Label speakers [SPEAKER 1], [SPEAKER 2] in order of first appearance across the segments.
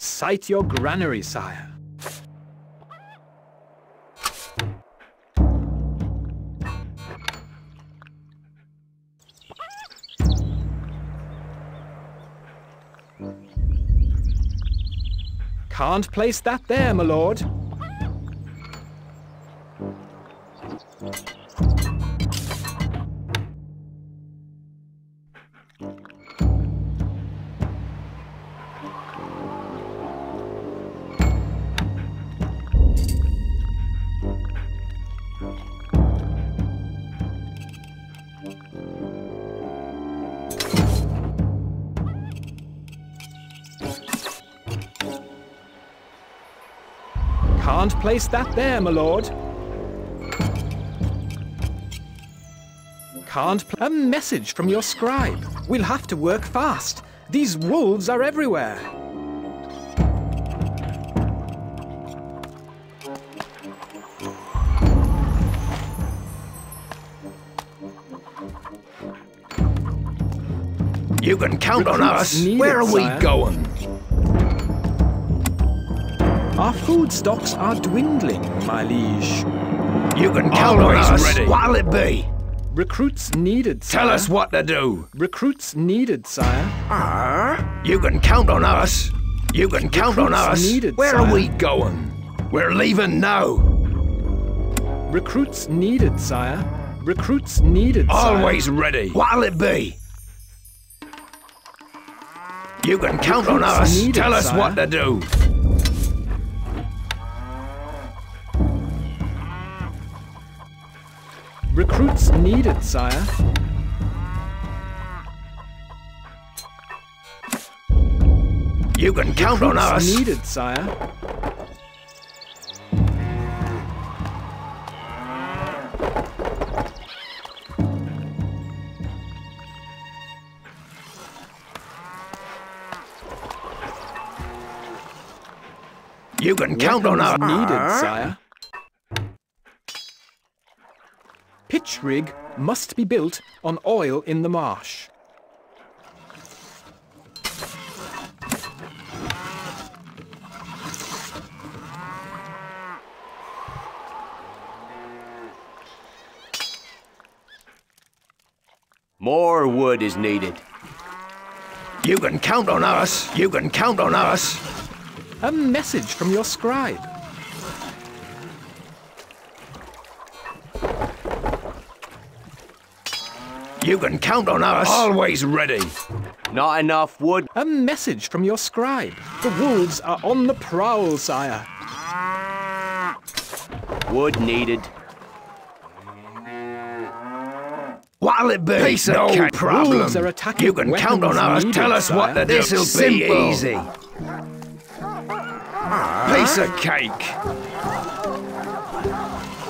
[SPEAKER 1] Sight your granary, sire. Can't place that there, my lord. Can't place that there, my lord. A message from your scribe. We'll have to work fast. These wolves are everywhere.
[SPEAKER 2] You can count on us. Where are we going?
[SPEAKER 1] Our food stocks are dwindling, my liege.
[SPEAKER 2] You can count on us. Ready. What'll it be?
[SPEAKER 1] Recruits needed, sire.
[SPEAKER 2] Tell us what to do.
[SPEAKER 1] Recruits needed, sire.
[SPEAKER 2] You can count on us. You can count on us.
[SPEAKER 1] Needed,
[SPEAKER 2] Where
[SPEAKER 1] sire.
[SPEAKER 2] are we going? We're leaving now.
[SPEAKER 1] Recruits needed, sire. Recruits needed, sire.
[SPEAKER 2] Always ready. What'll it be? You can count on us.
[SPEAKER 1] Needed,
[SPEAKER 2] Tell us
[SPEAKER 1] sire.
[SPEAKER 2] what to do.
[SPEAKER 1] Recruits needed, sire.
[SPEAKER 2] You can count on us.
[SPEAKER 1] Recruits needed, sire.
[SPEAKER 2] You can count on us.
[SPEAKER 1] Needed, sire. Pitch rig must be built on oil in the marsh.
[SPEAKER 3] More wood is needed.
[SPEAKER 2] You can count on us. You can count on us.
[SPEAKER 1] A message from your scribe.
[SPEAKER 2] You can count on us. Always ready.
[SPEAKER 3] Not enough wood.
[SPEAKER 1] A message from your scribe. The wolves are on the prowl, sire.
[SPEAKER 3] Wood needed.
[SPEAKER 2] What'll it be? Piece of cake. Problem.
[SPEAKER 1] Wolves are attacking.
[SPEAKER 2] You can count on us.
[SPEAKER 1] Needed,
[SPEAKER 2] Tell us what to do. This'll be easy. Piece of cake.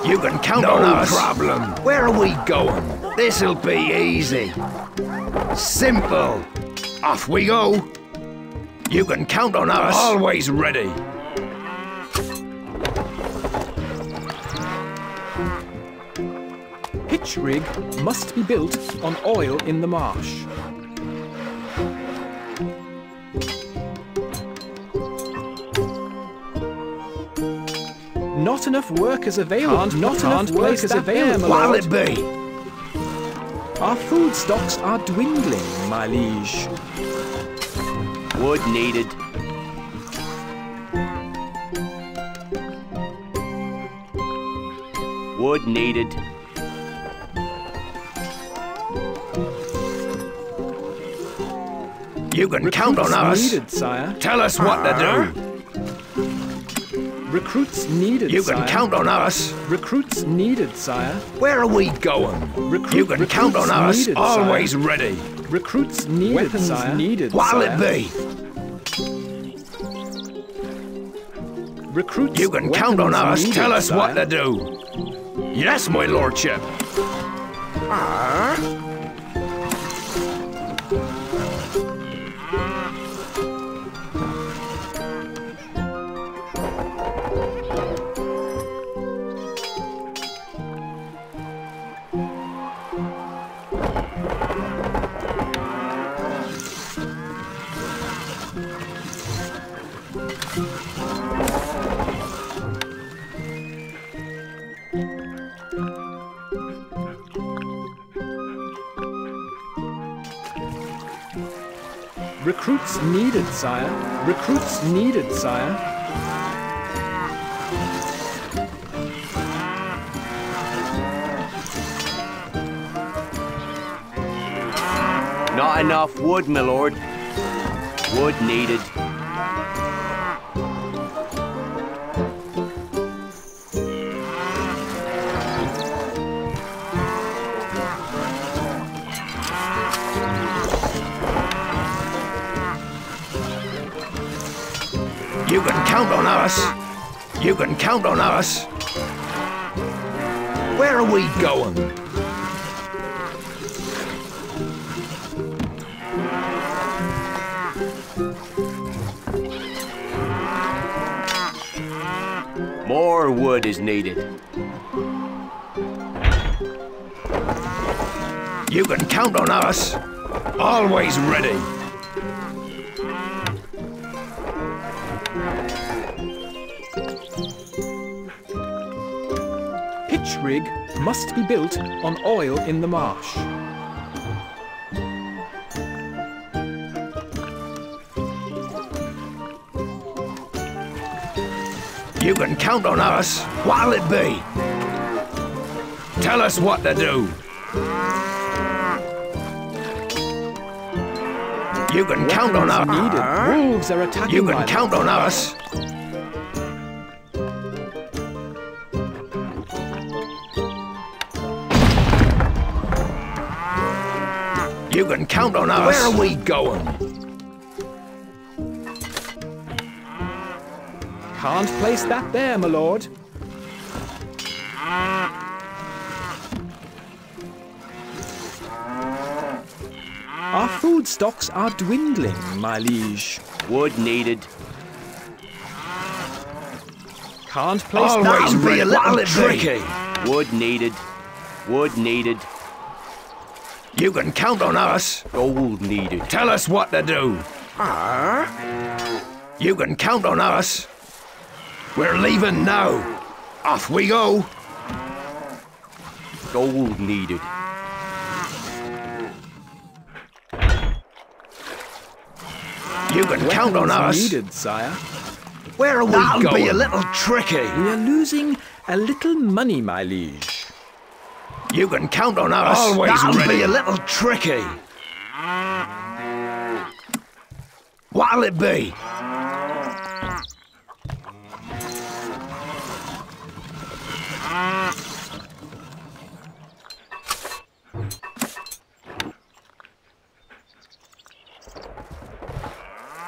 [SPEAKER 2] You can count on us. No problem. Where are we going? This'll be easy. Simple. Off we go. You can count on us. Always ready.
[SPEAKER 1] Pitch rig must be built on oil in the marsh. Not enough workers available. Not enough workers available.
[SPEAKER 2] What'll it be?
[SPEAKER 1] Our food stocks are dwindling, my liege.
[SPEAKER 3] Wood needed. Wood needed.
[SPEAKER 2] You can count on us.
[SPEAKER 1] Needed, sire.
[SPEAKER 2] Tell us what to do.
[SPEAKER 1] Recruits needed,
[SPEAKER 2] You can
[SPEAKER 1] sire.
[SPEAKER 2] count on us.
[SPEAKER 1] Recruits needed, sire.
[SPEAKER 2] Where are we going? You can count on us.
[SPEAKER 1] Needed,
[SPEAKER 2] Always
[SPEAKER 1] sire.
[SPEAKER 2] ready.
[SPEAKER 1] Recruits needed,
[SPEAKER 2] Weapons
[SPEAKER 1] sire.
[SPEAKER 2] Needed, What'll
[SPEAKER 1] sire.
[SPEAKER 2] it be?
[SPEAKER 1] Recruits.
[SPEAKER 2] You can count on us.
[SPEAKER 1] Needed,
[SPEAKER 2] Tell us
[SPEAKER 1] sire.
[SPEAKER 2] what to do. Yes, my lordship.
[SPEAKER 1] Recruits needed, sire. Recruits needed, sire.
[SPEAKER 3] Not enough wood, my lord. Wood needed.
[SPEAKER 2] You can count on us. You can count on us. Where are we going?
[SPEAKER 3] More wood is needed.
[SPEAKER 2] You can count on us. Always ready.
[SPEAKER 1] Pitch rig must be built on oil in the marsh.
[SPEAKER 2] You can count on us. What'll it be? Tell us what to do. You can count on us.
[SPEAKER 1] Needed. Wolves are attacking.
[SPEAKER 2] You can count on us. You can count on us. Where are we going?
[SPEAKER 1] Can't place that there, my lord. Our food stocks are dwindling, my liege.
[SPEAKER 3] Wood needed.
[SPEAKER 1] Can't place that.
[SPEAKER 2] Always be a little tricky.
[SPEAKER 3] Wood needed. Wood needed.
[SPEAKER 2] You can count on us.
[SPEAKER 3] Gold needed.
[SPEAKER 2] Tell us what to do. You can count on us. We're leaving now. Off we go.
[SPEAKER 3] Gold needed.
[SPEAKER 2] You can count on us.
[SPEAKER 1] Needed, sire.
[SPEAKER 2] Where are we going? That'll be a little tricky.
[SPEAKER 1] We are losing a little money, my liege.
[SPEAKER 2] You can count on us. Always That'll ready. Be a little tricky. What'll it be?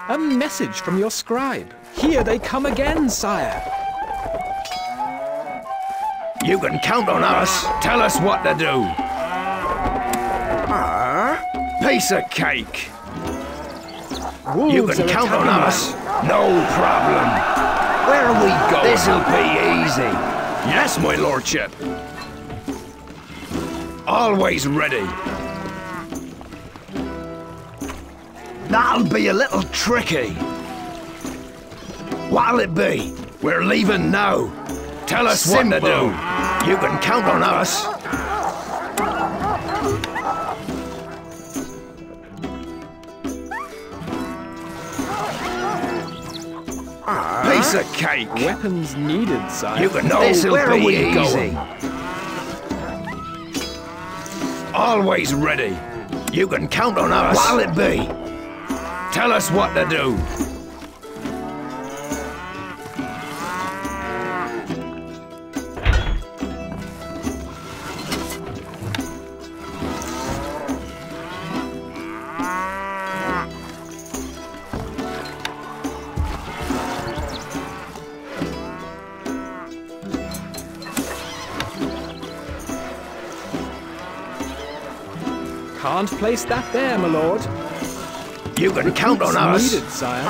[SPEAKER 1] A message from your scribe. Here they come again, sire.
[SPEAKER 2] You can count on us. Tell us what to do. Piece of cake.
[SPEAKER 1] Wolves
[SPEAKER 2] you can count on us. No problem. Where are we going? This'll be easy. Yes, my lordship. Always ready. That'll be a little tricky. What'll it be? We're leaving now. Tell us Simple. What to do. You can count on us. Piece of cake.
[SPEAKER 1] Weapons needed, sire.
[SPEAKER 2] You can know where are we easy. Going? Always ready. You can count on us. What'll it be? Tell us what to do.
[SPEAKER 1] Can't place that there, my lord.
[SPEAKER 2] You can count on us.
[SPEAKER 1] Needed, sire.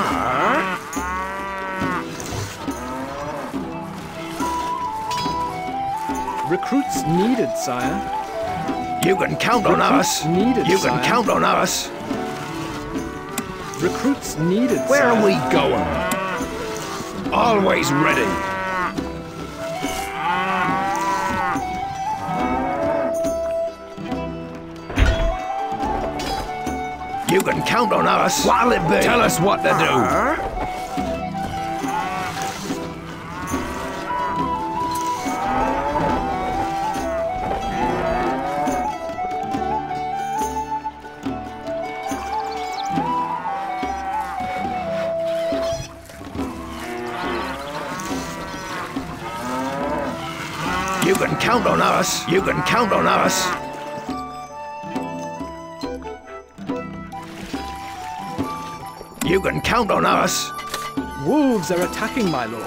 [SPEAKER 1] Recruits needed, sire.
[SPEAKER 2] You can count on us.
[SPEAKER 1] Needed,
[SPEAKER 2] you
[SPEAKER 1] sire.
[SPEAKER 2] can count on us.
[SPEAKER 1] Recruits needed,
[SPEAKER 2] Where
[SPEAKER 1] sire.
[SPEAKER 2] are we going? Always ready. You can count on us. What'll it be? Tell us what to do. You can count on us. You can count on us. You can count on us.
[SPEAKER 1] Wolves are attacking, my lord.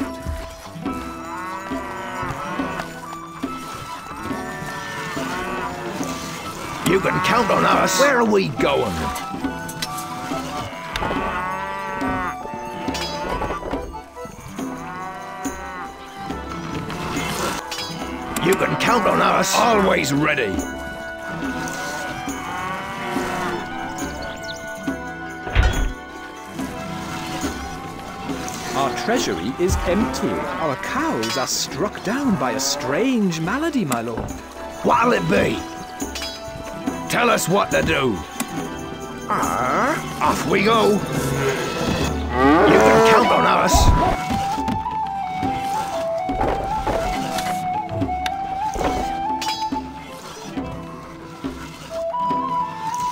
[SPEAKER 2] You can count on us. Where are we going? You can count on us. Always ready.
[SPEAKER 1] Our treasury is empty. Our cows are struck down by a strange malady, my lord.
[SPEAKER 2] What'll it be? Tell us what to do. Off we go. You can count on us.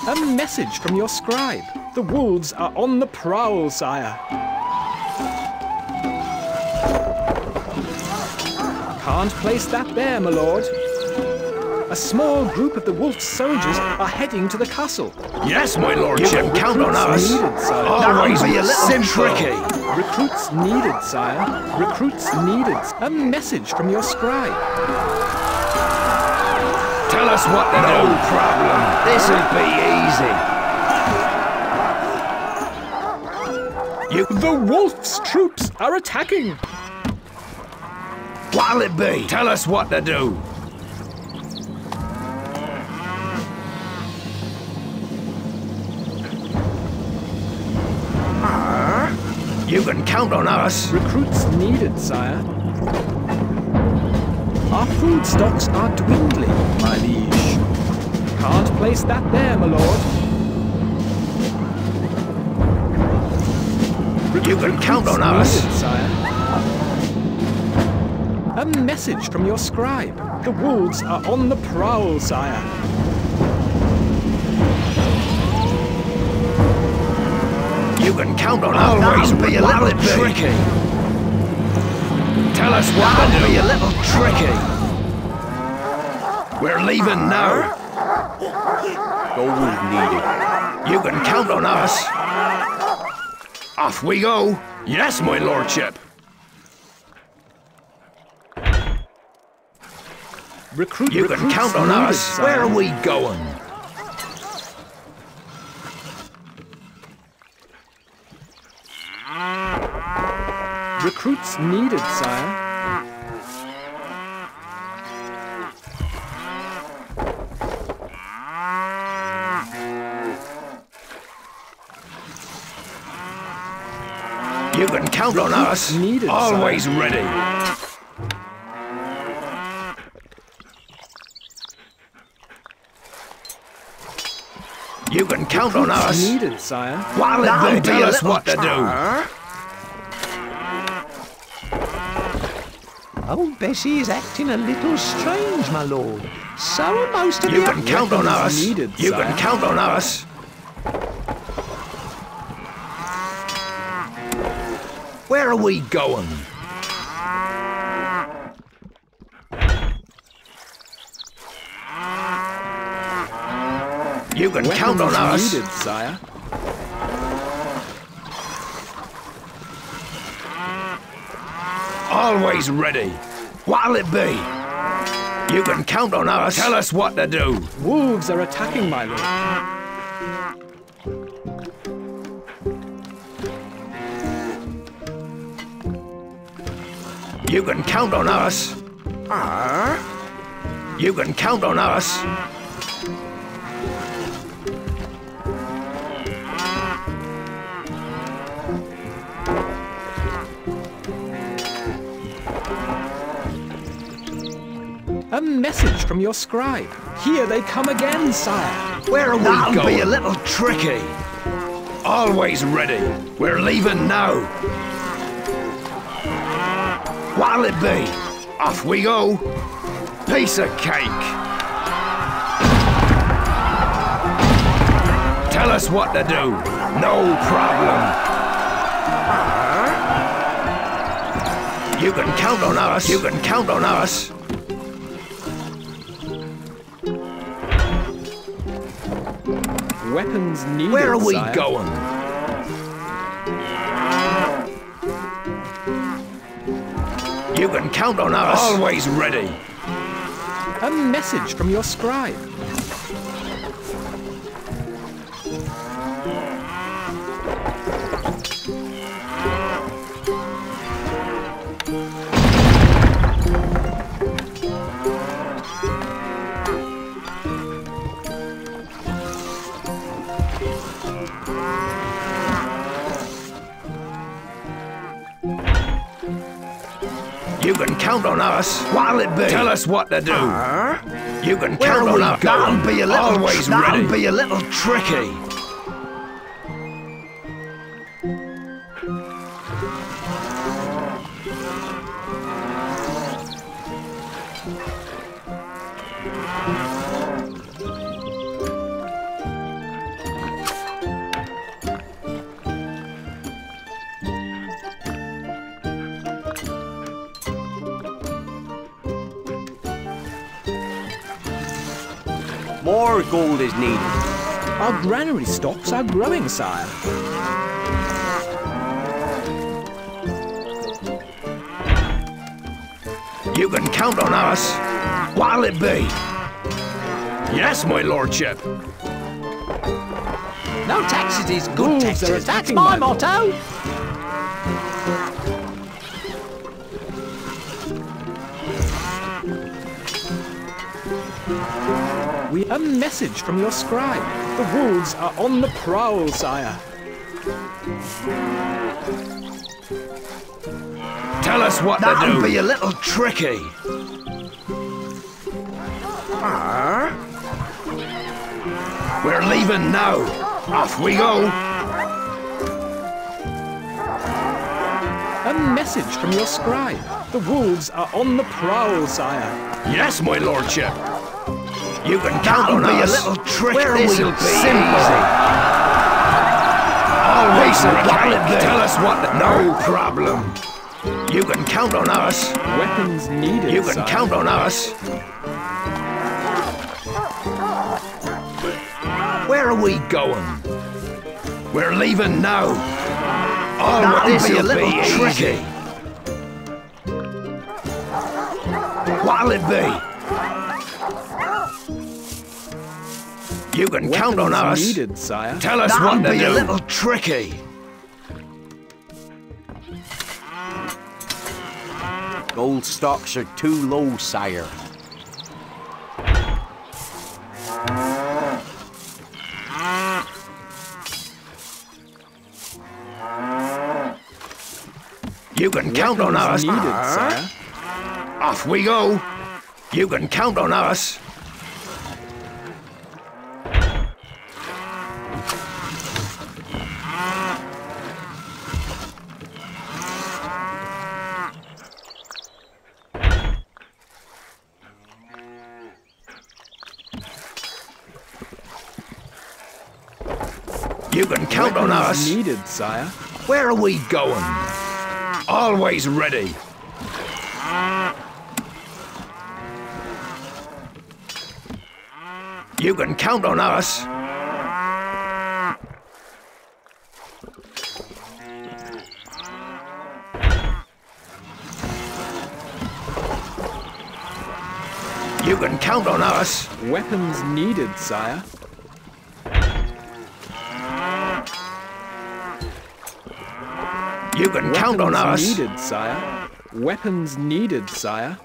[SPEAKER 1] A message from your scribe. The wolves are on the prowl, sire. Can't place that there, my lord. A small group of the wolf soldiers are heading to the castle.
[SPEAKER 2] Yes, my lordship. You can count on us.
[SPEAKER 1] Needed, sire.
[SPEAKER 2] Always be a little tricky.
[SPEAKER 1] Recruits needed, sire. Recruits needed. A message from your scribe.
[SPEAKER 2] Tell us what to do. No problem. This'll be easy.
[SPEAKER 1] The wolf's troops are attacking.
[SPEAKER 2] What'll it be? Tell us what to do. You can count on us.
[SPEAKER 1] Recruits needed, sire. Our food stocks are dwindling, my liege. Can't place that there, my lord.
[SPEAKER 2] You can count on us.
[SPEAKER 1] Needed, sire. A message from your scribe. The wolves are on the prowl, sire.
[SPEAKER 2] You can count on us. Always be a little tricky. Tell us what to do. Be a little tricky. We're leaving now.
[SPEAKER 3] Gold needed.
[SPEAKER 2] You can count on us. Off we go. Yes, my lordship. You can count on us.
[SPEAKER 1] Sire.
[SPEAKER 2] Where are we going?
[SPEAKER 1] Recruits needed, sire.
[SPEAKER 2] You can count on us.
[SPEAKER 1] Needed,
[SPEAKER 2] always
[SPEAKER 1] sire.
[SPEAKER 2] ready. You can count on us.
[SPEAKER 1] Needed, sire.
[SPEAKER 2] What'll it be? Tell us what to do.
[SPEAKER 4] Old Bessie is acting a little strange, my lord. So are most of
[SPEAKER 2] You
[SPEAKER 4] the
[SPEAKER 2] can count on us.
[SPEAKER 1] Needed,
[SPEAKER 2] You
[SPEAKER 1] sire.
[SPEAKER 2] can count on us. Where are we going? You can count on us.
[SPEAKER 1] Needed, sire.
[SPEAKER 2] Always ready. What'll it be? You can count on us. Tell us what to do.
[SPEAKER 1] Wolves are attacking, my lord.
[SPEAKER 2] You can count on us. You can count on us.
[SPEAKER 1] A message from your scribe. Here they come again, sire.
[SPEAKER 2] Where are we
[SPEAKER 3] That'll
[SPEAKER 2] going?
[SPEAKER 3] be a little tricky.
[SPEAKER 2] Always ready. We're leaving now. What'll it be? Off we go. Piece of cake. Tell us what to do. No problem. You can count on us. You can count on us.
[SPEAKER 1] Weapons needed,
[SPEAKER 2] Where are we
[SPEAKER 1] sire.
[SPEAKER 2] going? You can count on us. Always ready.
[SPEAKER 1] A message from your scribe.
[SPEAKER 2] You can count on us. What'll it be? Tell us what to do. You can count on us. That'll be a little. Always ready. That'll be a little tricky.
[SPEAKER 3] More gold is needed.
[SPEAKER 1] Our granary stocks are growing, sire.
[SPEAKER 2] You can count on us. What'll it be? Yes, my lordship.
[SPEAKER 4] No taxes is good
[SPEAKER 1] Wolves are
[SPEAKER 4] taxes. That's
[SPEAKER 1] attacking
[SPEAKER 4] my
[SPEAKER 1] my lord.
[SPEAKER 4] motto.
[SPEAKER 1] A message from your scribe. The wolves are on the prowl, sire.
[SPEAKER 2] Tell us what to do. That'll be a little tricky. We're leaving now. Off we go.
[SPEAKER 1] A message from your scribe. The wolves are on the prowl, sire.
[SPEAKER 2] Yes, my lordship. You can count on us. Be a little trick. This'll be
[SPEAKER 3] simple.
[SPEAKER 2] easy. Always ready. Tell us what. No problem. You can count on us.
[SPEAKER 1] Weapons needed,
[SPEAKER 2] You can
[SPEAKER 1] sire.
[SPEAKER 2] count on us. Where are we going? We're leaving now. Oh, this'll be a little tricky. What'll it be? You can count on us.
[SPEAKER 1] Needed, sire.
[SPEAKER 2] Tell us what to do. A little tricky.
[SPEAKER 3] Gold stocks are too low, sire.
[SPEAKER 2] You can count on us.
[SPEAKER 1] Needed, sire.
[SPEAKER 2] Off we go. You can count on us. You can count on us.
[SPEAKER 1] Needed, sire.
[SPEAKER 2] Where are we going? Always ready. You can count on us. You can count on us.
[SPEAKER 1] Weapons needed, sire.
[SPEAKER 2] You can count on us.
[SPEAKER 1] Needed, sire. Weapons needed, sire.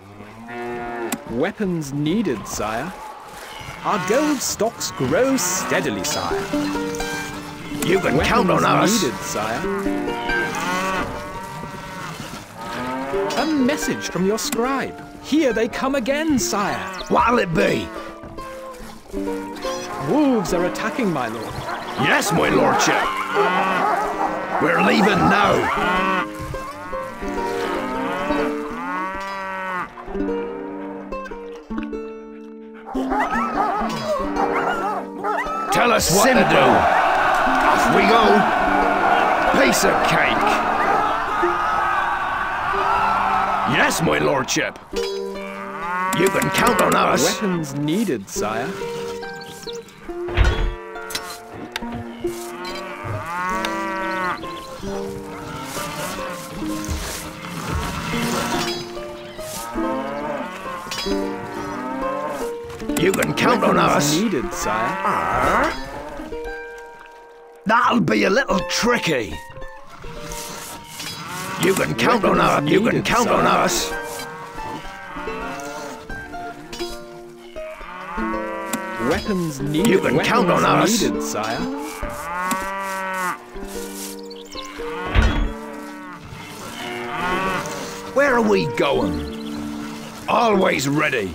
[SPEAKER 1] Weapons needed, sire. Our gold stocks grow steadily, sire.
[SPEAKER 2] You can count on us.
[SPEAKER 1] Needed, sire. A message from your scribe. Here they come again, sire.
[SPEAKER 2] What'll it be?
[SPEAKER 1] Wolves are attacking, my lord.
[SPEAKER 2] Yes, my lordship. We're leaving now. Tell us what to do. Off we go. Piece of cake. Yes, my lordship. You can count on us.
[SPEAKER 1] Weapons needed, sire.
[SPEAKER 2] You can count on us.
[SPEAKER 1] Needed, sire.
[SPEAKER 2] That'll be a little tricky. You can count on us. You can count on us.
[SPEAKER 1] Weapons needed.
[SPEAKER 2] You can count on us.
[SPEAKER 1] Needed, sire.
[SPEAKER 2] Where are we going? Always ready.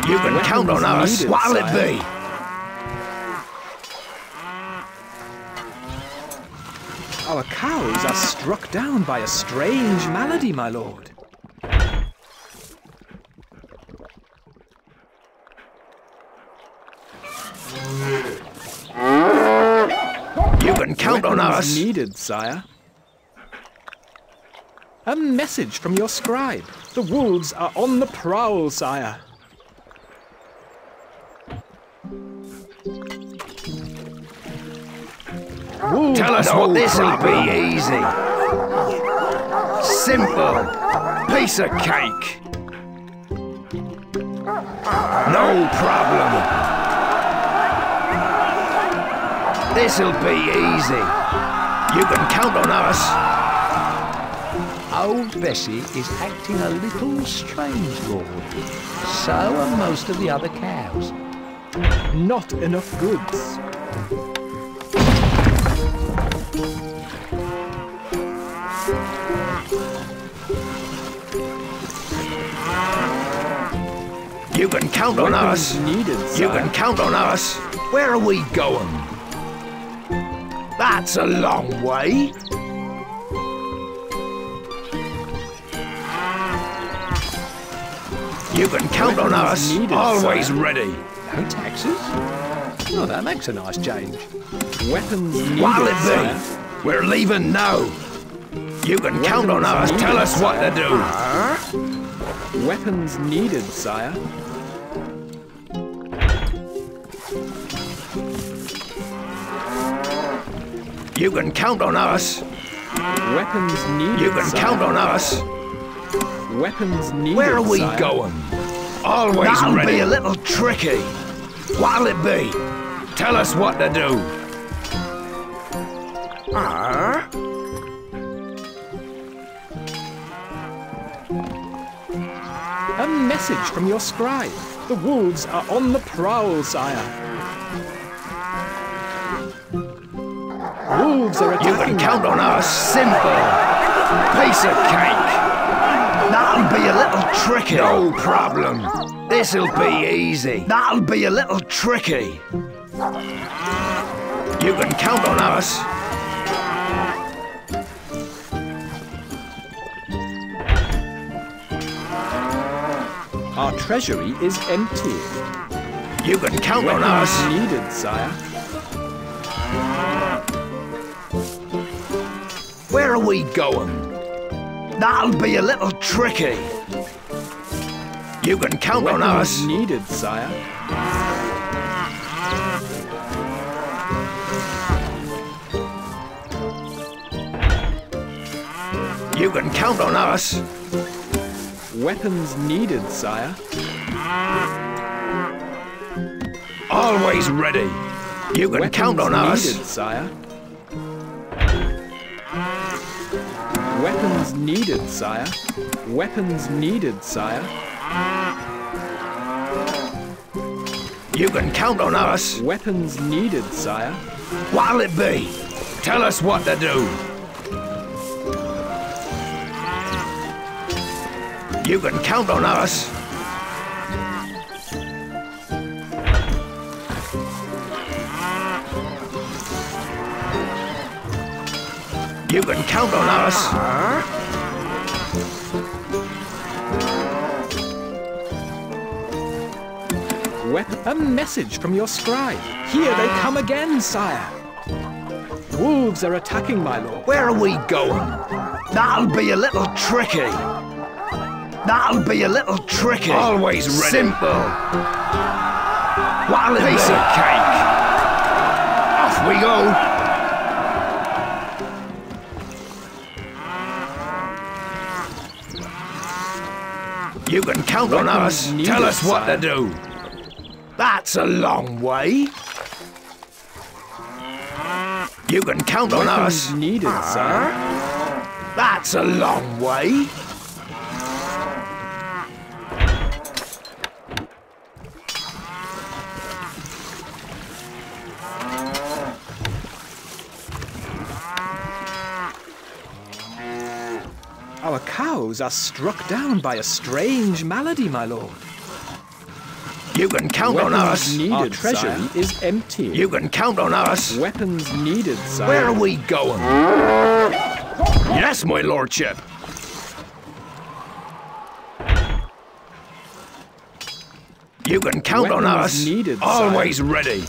[SPEAKER 2] You can count on us.
[SPEAKER 1] Needed,
[SPEAKER 2] What'll it
[SPEAKER 1] sire.
[SPEAKER 2] be?
[SPEAKER 1] Our cows are struck down by a strange malady, my lord.
[SPEAKER 2] You can count on
[SPEAKER 1] Weapons
[SPEAKER 2] us.
[SPEAKER 1] needed, sire. A message from your scribe. The wolves are on the prowl, sire. Wolves
[SPEAKER 2] Tell us what this'll be easy. Simple. Piece of cake. No problem. This'll be easy. You can count on us.
[SPEAKER 4] Old Bessie is acting a little strange, Lord. So are most of the other cows.
[SPEAKER 1] Not enough goods.
[SPEAKER 2] You can count on us.
[SPEAKER 1] Needed,
[SPEAKER 2] You
[SPEAKER 1] sire.
[SPEAKER 2] can count on us. Where are we going? That's a long way. You can count on us.
[SPEAKER 1] Needed,
[SPEAKER 2] Always
[SPEAKER 1] sire.
[SPEAKER 2] ready.
[SPEAKER 4] No taxes? Oh, that makes a nice change.
[SPEAKER 1] Weapons needed,
[SPEAKER 2] What'll it
[SPEAKER 1] sire.
[SPEAKER 2] be? We're leaving now. You can count on us.
[SPEAKER 1] Weapons
[SPEAKER 2] Tell us
[SPEAKER 1] needed,
[SPEAKER 2] what to do.
[SPEAKER 1] Weapons needed, sire.
[SPEAKER 2] You can count on us.
[SPEAKER 1] Weapons needed,
[SPEAKER 2] You can
[SPEAKER 1] sire.
[SPEAKER 2] count on us.
[SPEAKER 1] Weapons needed,
[SPEAKER 2] Where are we
[SPEAKER 1] sire.
[SPEAKER 2] going? Always
[SPEAKER 4] That'll
[SPEAKER 2] ready.
[SPEAKER 4] be a
[SPEAKER 2] little tricky. What'll it be? Tell us what to do.
[SPEAKER 1] A message from your scribe. The wolves are on the prowl, sire. Wolves are
[SPEAKER 2] You
[SPEAKER 1] attacking.
[SPEAKER 2] can count on us. Simple. Piece of cake. That'll be a little tricky. No problem. This'll be easy. That'll be a little tricky. You can count on us.
[SPEAKER 1] Our treasury is empty.
[SPEAKER 2] You can count on
[SPEAKER 1] Weapons
[SPEAKER 2] us.
[SPEAKER 1] needed, sire.
[SPEAKER 2] Where are we going? That'll be a little tricky. You can count on
[SPEAKER 1] Weapons
[SPEAKER 2] us.
[SPEAKER 1] needed, sire.
[SPEAKER 2] You can count on us.
[SPEAKER 1] Weapons needed, sire.
[SPEAKER 2] Always ready. You can count on us.
[SPEAKER 1] Needed, sire. Weapons needed, sire. Weapons needed, sire.
[SPEAKER 2] You can count on us.
[SPEAKER 1] Weapons needed, sire.
[SPEAKER 2] What'll it be? Tell us what to do. You can count on us. You can count on us.
[SPEAKER 1] A message from your scribe. Here they come again, sire. Wolves are attacking, my lord.
[SPEAKER 2] Where are we going? That'll be a little tricky. That'll be a little tricky. Always ready. Simple. What a piece of cake. Off we go. You can count on us. Tell us what to do. That's a long way. You can count on us.
[SPEAKER 1] Needed, sir.
[SPEAKER 2] That's a long way.
[SPEAKER 1] Our cows are struck down by a strange malady, my lord.
[SPEAKER 2] You can count on us.
[SPEAKER 1] Our treasury is empty.
[SPEAKER 2] You can count on us.
[SPEAKER 1] Weapons needed, sire.
[SPEAKER 2] Where are we going? Yes, my lordship. You can count on us.
[SPEAKER 1] Needed,
[SPEAKER 2] always
[SPEAKER 1] sire.
[SPEAKER 2] Ready.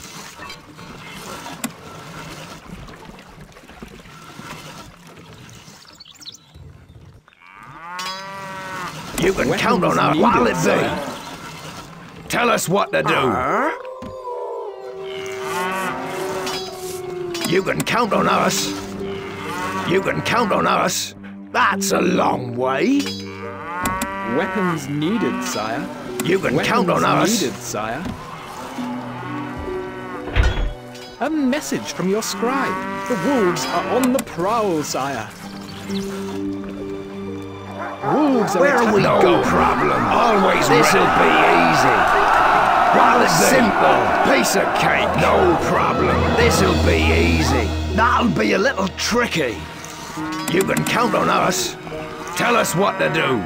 [SPEAKER 2] You can count on us. What'll it be? Tell us what to do. You can count on us. You can count on us. That's a long way.
[SPEAKER 1] Weapons needed, sire.
[SPEAKER 2] You can count on us.
[SPEAKER 1] Needed, sire. A message from your scribe. The wolves are on the prowl, sire. Wolves are
[SPEAKER 2] Where are we
[SPEAKER 1] no
[SPEAKER 2] going? Problem. Always this'll be easy. Well, simple. Piece of cake. No problem. This'll be easy. That'll be a little tricky. You can count on us. Tell us what to do.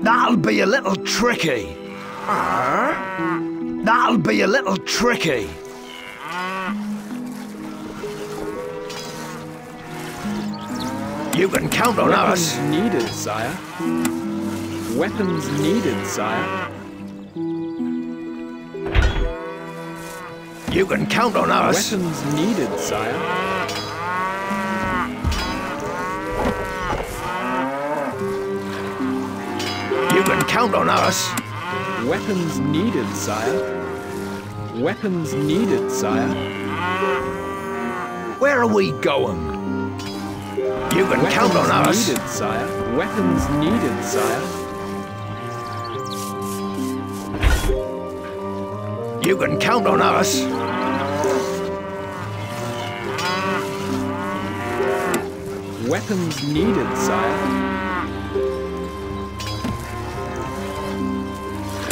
[SPEAKER 2] That'll be a little tricky. That'll be a little tricky. You can count on us.
[SPEAKER 1] Weapons needed, sire. Weapons needed, sire.
[SPEAKER 2] You can count on us.
[SPEAKER 1] Weapons needed, sire.
[SPEAKER 2] You can count on us.
[SPEAKER 1] Weapons needed, sire. Weapons needed, sire.
[SPEAKER 2] Where are we going? You can count on us.
[SPEAKER 1] Needed, sire. Weapons needed, sire.
[SPEAKER 2] You can count on us.
[SPEAKER 1] Weapons needed, sire.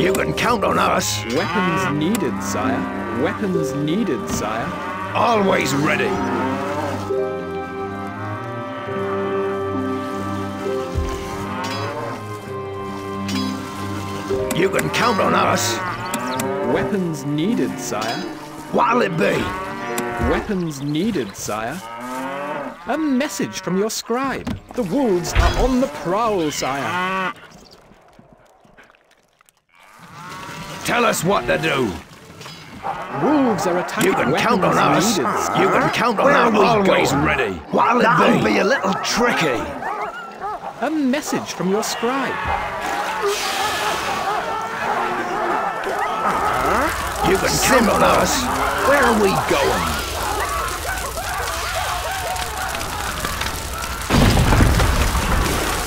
[SPEAKER 2] You can count on us.
[SPEAKER 1] Weapons needed, sire. Weapons needed, sire.
[SPEAKER 2] Always ready. You can count on us.
[SPEAKER 1] Weapons needed, sire.
[SPEAKER 2] What'll it be?
[SPEAKER 1] Weapons needed, sire. A message from your scribe. The wolves are on the prowl, sire.
[SPEAKER 2] Tell us what to do.
[SPEAKER 1] Wolves are attacking.
[SPEAKER 2] You can count on us.
[SPEAKER 1] Needed,
[SPEAKER 2] You can count on us. Always ready. What'll it be? That'll be a little tricky.
[SPEAKER 1] A message from your scribe.
[SPEAKER 2] You can count on us. Where are we going?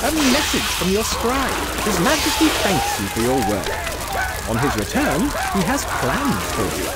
[SPEAKER 1] A message from your scribe. His Majesty thanks you for your work. On his return, he has plans for you.